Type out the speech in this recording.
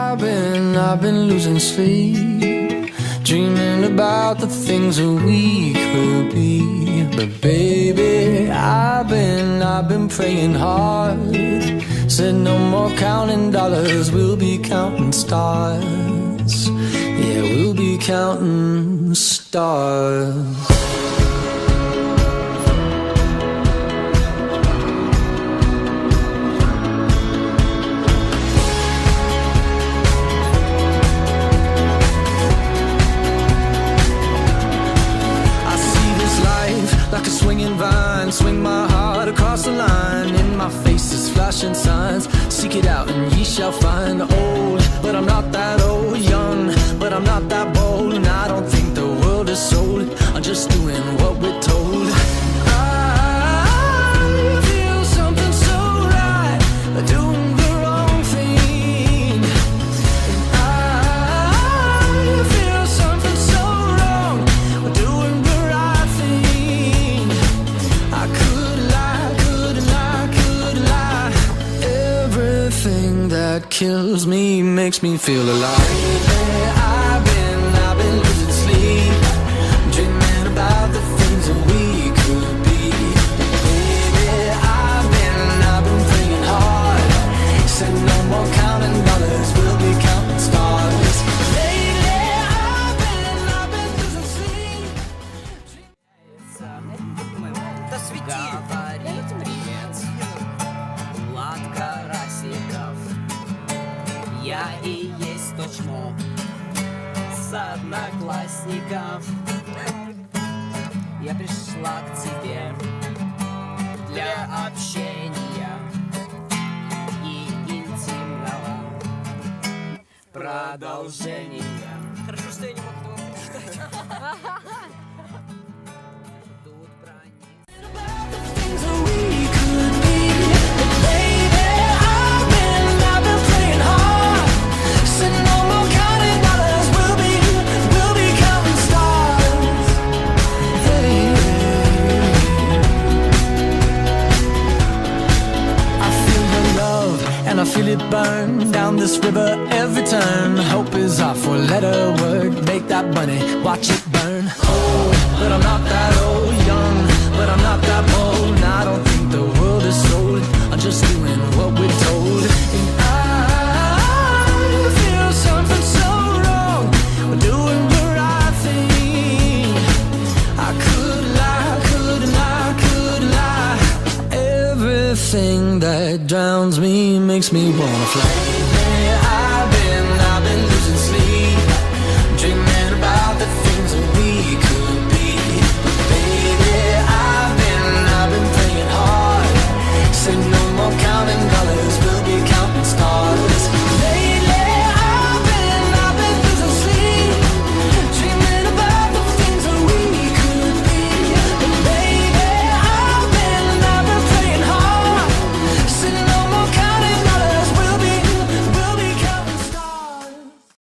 I've been losing sleep, dreaming about the things that we could be. But baby, I've been praying hard. Said no more counting dollars, we'll be counting stars. Yeah, we'll be counting stars. Like a swinging vine, swing my heart across the line. In my face is flashing signs. Seek it out and ye shall find. Old, but I'm not that old. Young, but I'm not that bold. And I don't think the world is sold. I'm just doing what we're told. I feel something so right, doing the wrong thing. And I feel something so wrong, doing the right thing. Everything that kills me makes me feel alive. I've been losing sleep, dreaming about the things that we could be. Baby, I've been praying hard. Said no more counting dollars, we'll be counting stars. Lately, I've been losing sleep. Говорит привет, Влад Карасиков. Я и есть тот чмо с одноклассников. Я пришла к тебе для общения и интимного продолжения. Хорошо, что я не мог этого прочитать. Тут про них. And I feel it burn down this river every turn. Hope is our four-letter word. Make that money, watch it burn. Old, but I'm not that old. Young, but I'm not that bold. And I don't think the world is sold. I'm just doing what we're told. And I feel something so wrong. We're doing the right thing. I could lie, could lie, could lie. Everything that drowns me makes me wanna fly.